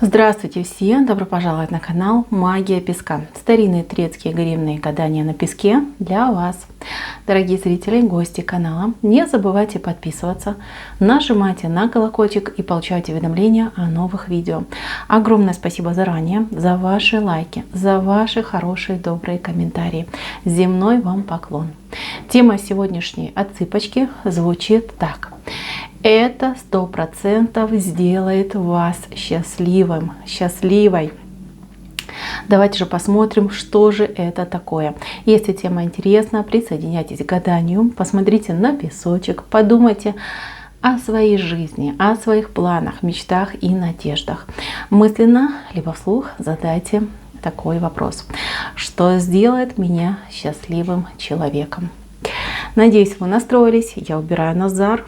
Здравствуйте всем! Добро пожаловать на канал Магия Песка. Старинные турецкие гаремные гадания на песке для вас. Дорогие зрители, гости канала, не забывайте подписываться, нажимайте на колокольчик и получайте уведомления о новых видео. Огромное спасибо заранее за ваши лайки, за ваши хорошие добрые комментарии. Земной вам поклон. Тема сегодняшней отсыпочки звучит так. Это 100% сделает вас счастливым, счастливой. Давайте же посмотрим, что же это такое. Если тема интересна, присоединяйтесь к гаданию, посмотрите на песочек, подумайте о своей жизни, о своих планах, мечтах и надеждах. Мысленно, либо вслух задайте такой вопрос. Что сделает меня счастливым человеком? Надеюсь, вы настроились. Я убираю Назар.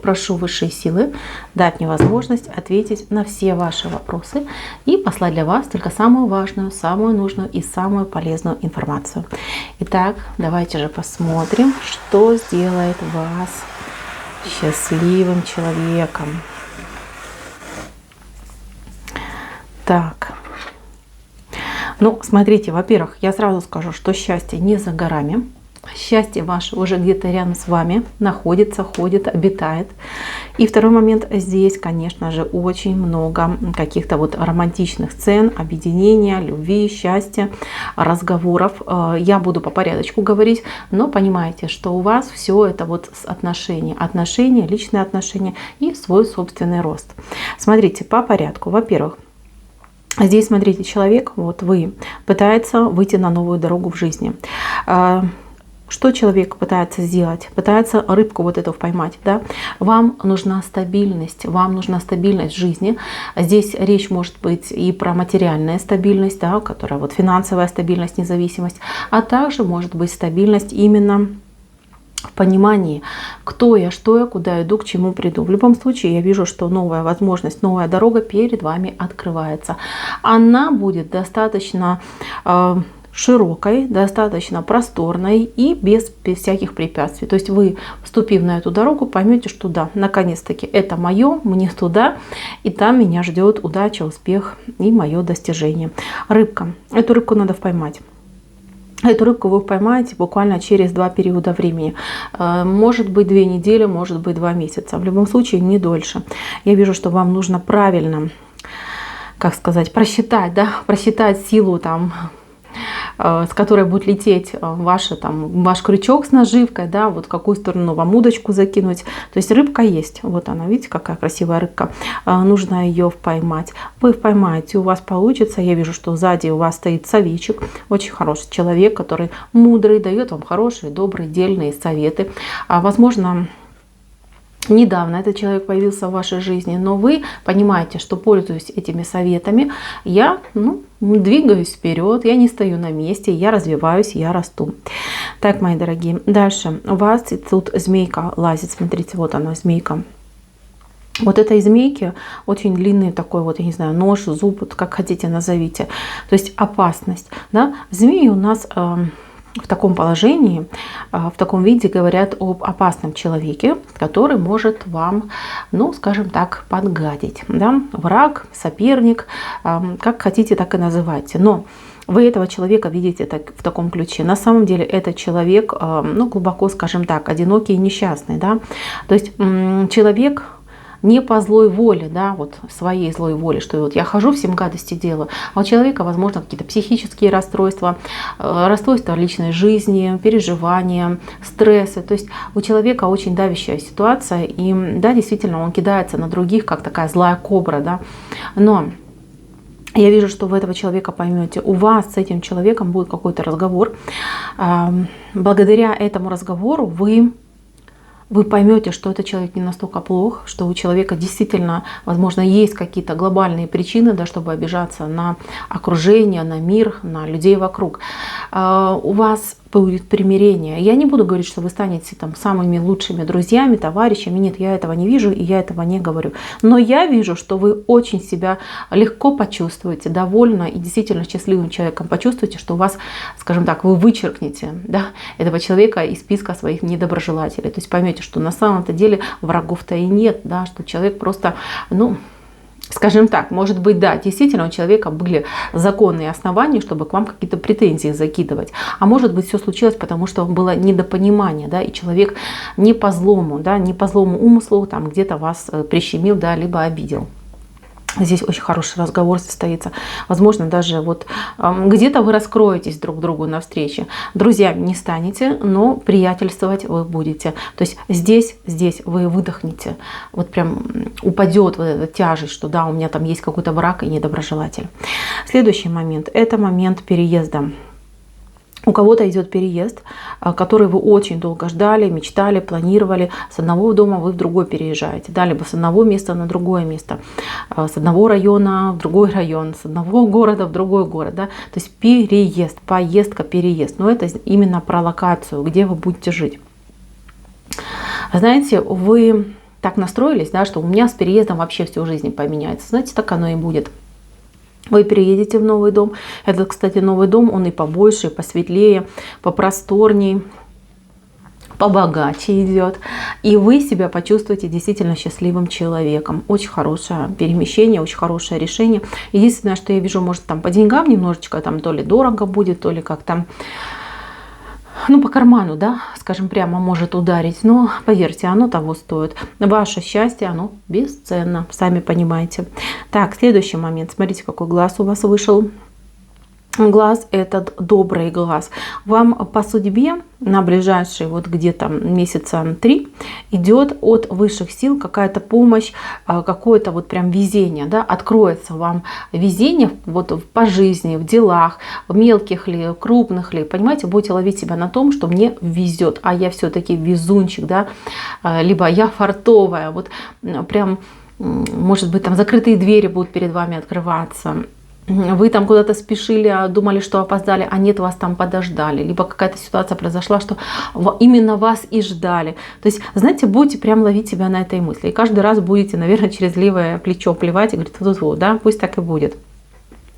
Прошу высшие силы дать мне возможность ответить на все ваши вопросы и послать для вас только самую важную, самую нужную и самую полезную информацию. Итак, давайте же посмотрим, что сделает вас счастливым человеком. Так. Ну, смотрите, во-первых, я сразу скажу, что счастье не за горами. Счастье ваше уже где-то рядом с вами находится, ходит, обитает. И второй момент, здесь, конечно же, очень много каких-то вот романтичных сцен, объединения, любви, счастья, разговоров. Я буду по порядочку говорить, но понимаете, что у вас все это вот с отношений, личные отношения и свой собственный рост. Смотрите, по порядку. Во-первых, здесь, смотрите, человек, вот вы, пытается выйти на новую дорогу в жизни. Что человек пытается сделать? Пытается рыбку вот эту поймать, да? Вам нужна стабильность в жизни. Здесь речь может быть и про материальную стабильность, да, которая вот финансовая стабильность, независимость, а также может быть стабильность именно в понимании, кто я, что я, куда иду, к чему приду. В любом случае, я вижу, что новая возможность, новая дорога перед вами открывается. Она будет достаточно широкой, достаточно просторной и без всяких препятствий. То есть вы, вступив на эту дорогу, поймете, что да, наконец-таки это мое, мне туда, и там меня ждет удача, успех и мое достижение. Рыбка. Эту рыбку надо поймать. Эту рыбку вы поймаете буквально через 2 периода времени. Может быть 2 недели, может быть 2 месяца. В любом случае не дольше. Я вижу, что вам нужно правильно, как сказать, просчитать силу там, с которой будет лететь ваш крючок с наживкой, да, вот в какую сторону вам удочку закинуть. То есть рыбка есть. Вот она, видите, какая красивая рыбка. Нужно ее поймать. Вы поймаете, у вас получится. Я вижу, что сзади у вас стоит советчик. Очень хороший человек, который мудрый, дает вам хорошие, добрые, дельные советы. Возможно, недавно этот человек появился в вашей жизни, но вы понимаете, что, пользуясь этими советами, я двигаюсь вперед, я не стою на месте, я развиваюсь, я расту. Так, мои дорогие, дальше у вас тут змейка лазит. Смотрите, вот она, змейка. Вот этой змейки очень длинный такой вот, я не знаю, нож, зуб, вот как хотите назовите. То есть опасность. Да? Змеи у нас в таком положении, в таком виде говорят об опасном человеке, который может вам, ну, скажем так, подгадить. Да? Враг, соперник, как хотите, так и называйте. Но вы этого человека видите в таком ключе. На самом деле этот человек, ну, глубоко, скажем так, одинокий и несчастный. Да? То есть человек не по злой воле, да, вот своей злой воле, что вот я хожу, всем гадости делаю. А у человека, возможно, какие-то психические расстройства, расстройства личной жизни, переживания, стрессы. То есть у человека очень давящая ситуация, и да, действительно, он кидается на других, как такая злая кобра, да. Но я вижу, что вы этого человека поймете. У вас с этим человеком будет какой-то разговор. Благодаря этому разговору вы поймете, что этот человек не настолько плох, что у человека действительно, возможно, есть какие-то глобальные причины, да, чтобы обижаться на окружение, на мир, на людей вокруг. У вас будет примирение. Я не буду говорить, что вы станете там самыми лучшими друзьями, товарищами. Нет, я этого не вижу и я этого не говорю. Но я вижу, что вы очень себя легко почувствуете, довольно и действительно счастливым человеком почувствуете, что у вас, скажем так, вы вычеркнете, да, этого человека из списка своих недоброжелателей. То есть поймете, что на самом-то деле врагов-то и нет, да, что человек просто, ну, Скажем так, может быть, да, действительно у человека были законные основания, чтобы к вам какие-то претензии закидывать. А может быть, все случилось, потому что было недопонимание, да, и человек не по злому, да, не по злому умыслу там где-то вас прищемил, да, либо обидел. Здесь очень хороший разговор состоится. Возможно, даже вот где-то вы раскроетесь друг другу на встрече. Друзьями не станете, но приятельствовать вы будете. То есть здесь вы выдохнете. Вот прям упадет вот эта тяжесть, что да, у меня там есть какой-то враг и недоброжелатель. Следующий момент – это момент переезда. У кого-то идет переезд, который вы очень долго ждали, мечтали, планировали. С одного дома вы в другой переезжаете. Да, либо с одного места на другое место. С одного района в другой район. С одного города в другой город. Да? То есть переезд, поездка, переезд. Но это именно про локацию, где вы будете жить. Знаете, вы так настроились, да, что у меня с переездом вообще всю жизнь поменяется. Знаете, так оно и будет. Вы переедете в новый дом. Этот, кстати, новый дом, он и побольше, и посветлее, попросторней, побогаче идет. И вы себя почувствуете действительно счастливым человеком. Очень хорошее перемещение, очень хорошее решение. Единственное, что я вижу, может, там по деньгам немножечко, там то ли дорого будет, то ли как-то, ну, по карману, да, скажем прямо, может ударить. Но, поверьте, оно того стоит. Ваше счастье, оно бесценно, сами понимаете. Так, следующий момент. Смотрите, какой глаз у вас вышел. Глаз этот добрый глаз. Вам по судьбе на ближайшие вот где-то месяца 3 идет от высших сил какая-то помощь, какое-то вот прям везение, да, откроется вам везение вот по жизни, в делах, мелких ли, крупных ли, понимаете, будете ловить себя на том, что мне везет, а я все-таки везунчик, да, либо я фартовая, вот прям, может быть, там закрытые двери будут перед вами открываться. Вы там куда-то спешили, думали, что опоздали, а нет, вас там подождали. Либо какая-то ситуация произошла, что именно вас и ждали. То есть, знаете, будете прям ловить себя на этой мысли. И каждый раз будете, наверное, через левое плечо плевать и говорить, вот, да, пусть так и будет.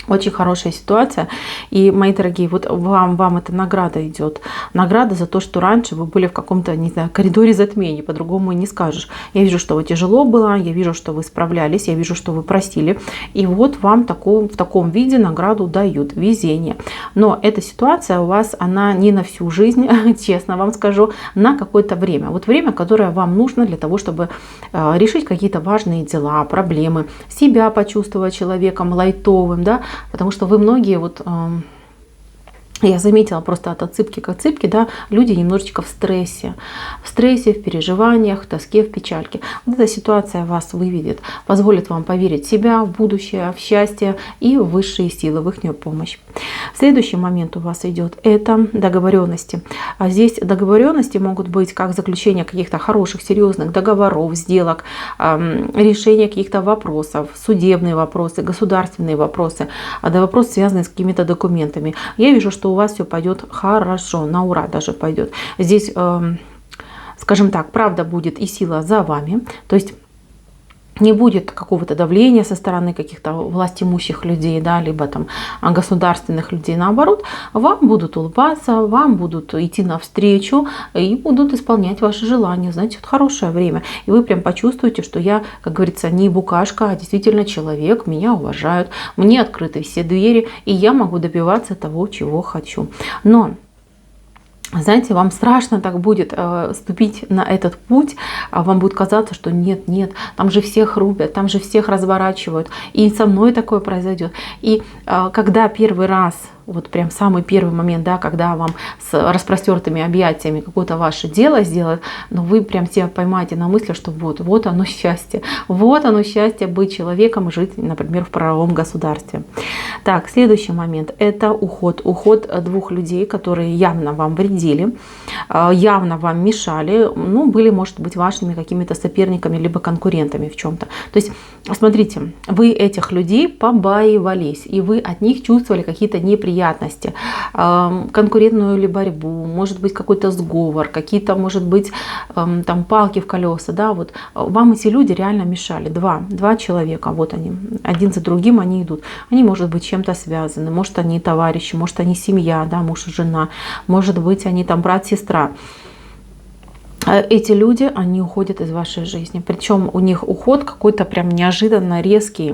Очень хорошая ситуация. И, мои дорогие, вот вам эта награда идет. Награда за то, что раньше вы были в каком-то, не знаю, коридоре затмений, по-другому и не скажешь. Я вижу, что вы тяжело было, я вижу, что вы справлялись, я вижу, что вы просили. И вот вам в таком виде награду дают. Везение. Но эта ситуация у вас, она не на всю жизнь, честно вам скажу, на какое-то время. Вот время, которое вам нужно для того, чтобы решить какие-то важные дела, проблемы, себя почувствовать человеком лайтовым, да, потому что вы многие, вот я заметила просто от отсыпки к отсыпке, да, люди немножечко в стрессе, в переживаниях, в тоске, в печальке. Вот эта ситуация вас выведет, позволит вам поверить в себя, в будущее, в счастье и в высшие силы, в их помощь. Следующий момент у вас идет, это договоренности. А здесь договоренности могут быть как заключение каких-то хороших, серьезных договоров, сделок, решение каких-то вопросов, судебные вопросы, государственные вопросы, вопросы, связанные с какими-то документами. Я вижу, что у вас все пойдет хорошо, на ура даже пойдет. Здесь, скажем так, правда будет и сила за вами. То есть не будет какого-то давления со стороны каких-то властимущих людей, да, либо там государственных людей. Наоборот, вам будут улыбаться, вам будут идти навстречу и будут исполнять ваши желания. Знаете, вот хорошее время. И вы прям почувствуете, что я, как говорится, не букашка, а действительно человек, меня уважают, мне открыты все двери, и я могу добиваться того, чего хочу. Но знаете, вам страшно так будет ступить на этот путь, вам будет казаться, что нет, там же всех рубят, там же всех разворачивают, и со мной такое произойдет. И когда первый раз, вот прям самый первый момент, да, когда вам с распростертыми объятиями какое-то ваше дело сделают, но вы прям себя поймаете на мысли, что вот оно счастье быть человеком, жить, например, в правовом государстве. Так, следующий момент – это уход двух людей, которые явно вам вредили, явно вам мешали, ну, были, может быть, вашими какими-то соперниками либо конкурентами в чем-то. То есть, смотрите, вы этих людей побаивались, и вы от них чувствовали какие-то неприятности, конкурентную ли борьбу, может быть, какой-то сговор, какие-то, может быть, там палки в колеса, да, вот вам эти люди реально мешали. Два человека, вот они, один за другим они идут. Они, может быть, чем-то связаны, может, они товарищи, может, они семья, да, муж и жена, может быть, они там брат-сестра. эти люди, они уходят из вашей жизни. Причем у них уход какой-то прям неожиданно резкий.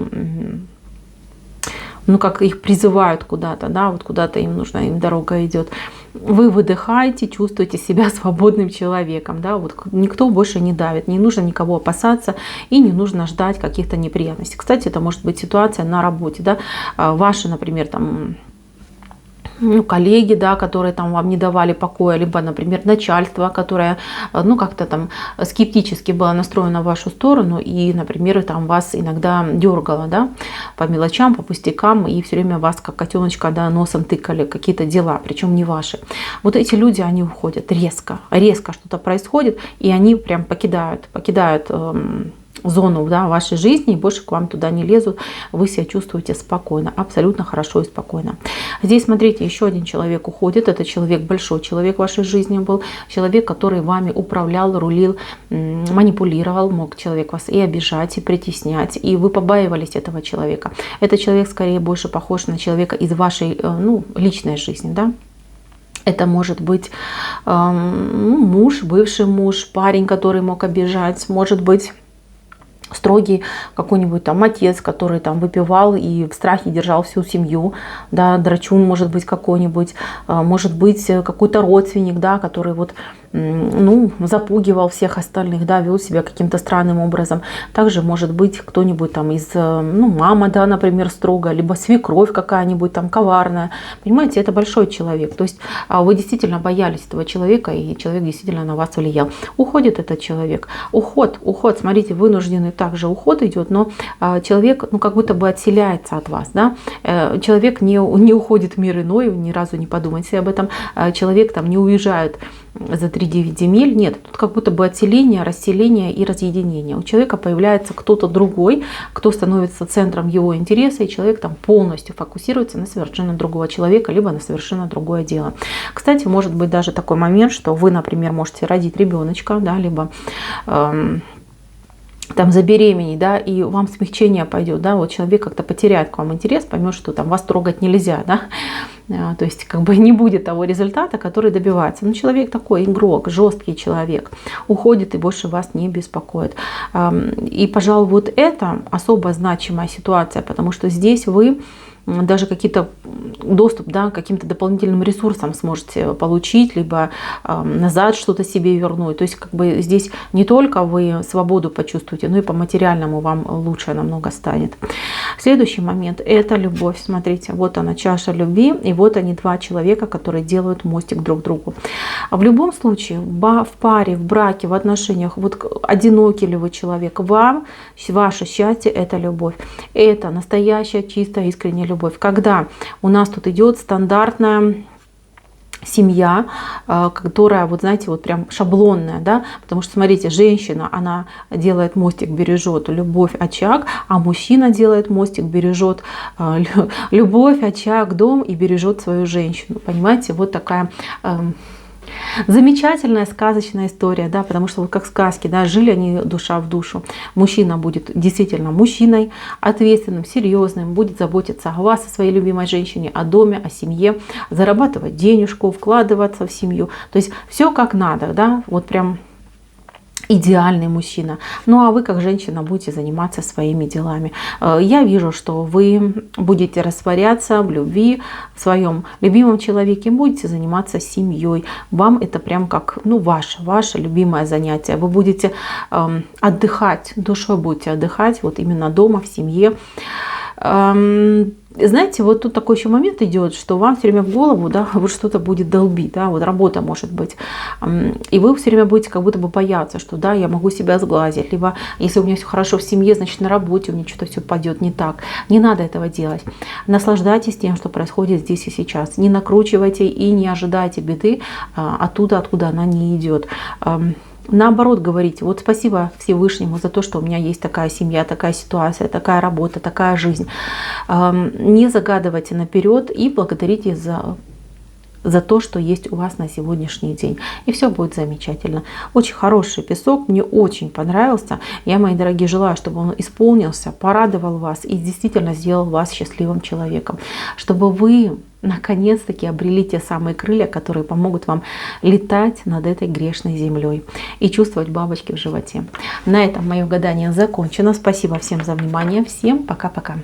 Ну, как их призывают куда-то, да, вот куда-то им нужно, им дорога идет. Вы выдыхаете, чувствуете себя свободным человеком, да, вот никто больше не давит, не нужно никого опасаться и не нужно ждать каких-то неприятностей. Кстати, это может быть ситуация на работе, да, ваши, например, там, ну, коллеги, да, которые там вам не давали покоя, либо, например, начальство, которое, ну, как-то там скептически было настроено в вашу сторону и, например, там вас иногда дергало, да, по мелочам, по пустякам, и все время вас как котеночка, да, носом тыкали какие-то дела, причем не ваши. Вот эти люди, они уходят резко, резко что-то происходит, и они прям покидают зону, да, вашей жизни, и больше к вам туда не лезут, вы себя чувствуете спокойно, абсолютно хорошо и спокойно. Здесь, смотрите, еще один человек уходит, это человек, большой человек в вашей жизни был, человек, который вами управлял, рулил, манипулировал, мог человек вас и обижать, и притеснять, и вы побаивались этого человека. Этот человек скорее больше похож на человека из вашей, ну, личной жизни, да. Это может быть муж, бывший муж, парень, который мог обижать, может быть строгий какой-нибудь там отец, который там выпивал и в страхе держал всю семью, да, драчун может быть какой-нибудь, может быть какой-то родственник, да, который вот, ну, запугивал всех остальных, да, вел себя каким-то странным образом. Также может быть кто-нибудь там из, ну, мама, да, например, строго, либо свекровь какая-нибудь там коварная. Понимаете, это большой человек. То есть вы действительно боялись этого человека, и человек действительно на вас влиял. Уходит этот человек. Уход, смотрите, вынужденный также уход идет, но человек, ну, как будто бы отселяется от вас, да. Человек не уходит в мир иной, ни разу не подумайте об этом. Человек там не уезжает за 3-9 земель. Нет, тут как будто бы отселение, расселение и разъединение. У человека появляется кто-то другой, кто становится центром его интереса, и человек там полностью фокусируется на совершенно другого человека, либо на совершенно другое дело. Кстати, может быть даже такой момент, что вы, например, можете родить ребеночка, да, либо там забеременеть, да, и вам смягчение пойдет, да, вот человек как-то потеряет к вам интерес, поймет, что там вас трогать нельзя, да, то есть как бы не будет того результата, который добивается. Но человек такой игрок, жесткий человек, уходит и больше вас не беспокоит. И, пожалуй, вот это особо значимая ситуация, потому что здесь вы даже какие-то доступ, да, к каким-то дополнительным ресурсам сможете получить, либо назад что-то себе вернуть. То есть как бы здесь не только вы свободу почувствуете, но и по материальному вам лучше намного станет. Следующий момент – это любовь. Смотрите, вот она, чаша любви, и вот они, два человека, которые делают мостик друг к другу. В любом случае, в паре, в браке, в отношениях, вот одинокий ли вы человек, вам, ваше счастье – это любовь. Это настоящая, чистая, искренняя любовь. Когда у нас тут идет стандартная семья, которая, вот знаете, вот прям шаблонная, да, потому что, смотрите, женщина, она делает мостик, бережет любовь, очаг, а мужчина делает мостик, бережет любовь, очаг, дом и бережет свою женщину. Понимаете, вот такая замечательная сказочная история, да, потому что вот как сказки, да, жили они душа в душу. Мужчина будет действительно мужчиной, ответственным, серьезным, будет заботиться о вас, о своей любимой женщине, о доме, о семье, зарабатывать денежку, вкладываться в семью. То есть все как надо, да, вот прям идеальный мужчина. Ну а вы как женщина будете заниматься своими делами. Я вижу, что вы будете растворяться в любви, в своем любимом человеке, будете заниматься семьей. Вам это прям как, ну, ваше любимое занятие. Вы будете отдыхать, душой будете отдыхать вот именно дома, в семье. Знаете, вот тут такой еще момент идет, что вам все время в голову, да, вот что-то будет долбить, да, вот работа может быть. И вы все время будете как будто бы бояться, что да, я могу себя сглазить, либо если у меня все хорошо в семье, значит на работе у меня что-то все пойдет не так. Не надо этого делать. Наслаждайтесь тем, что происходит здесь и сейчас. Не накручивайте и не ожидайте беды оттуда, откуда она не идет. Наоборот, говорите, вот спасибо Всевышнему за то, что у меня есть такая семья, такая ситуация, такая работа, такая жизнь. Не загадывайте наперед и благодарите за за то, что есть у вас на сегодняшний день. И все будет замечательно. Очень хороший песок, мне очень понравился. Я, мои дорогие, желаю, чтобы он исполнился, порадовал вас и действительно сделал вас счастливым человеком. Чтобы вы наконец-таки обрели те самые крылья, которые помогут вам летать над этой грешной землей и чувствовать бабочки в животе. На этом мое гадание закончено. Спасибо всем за внимание. Всем пока-пока.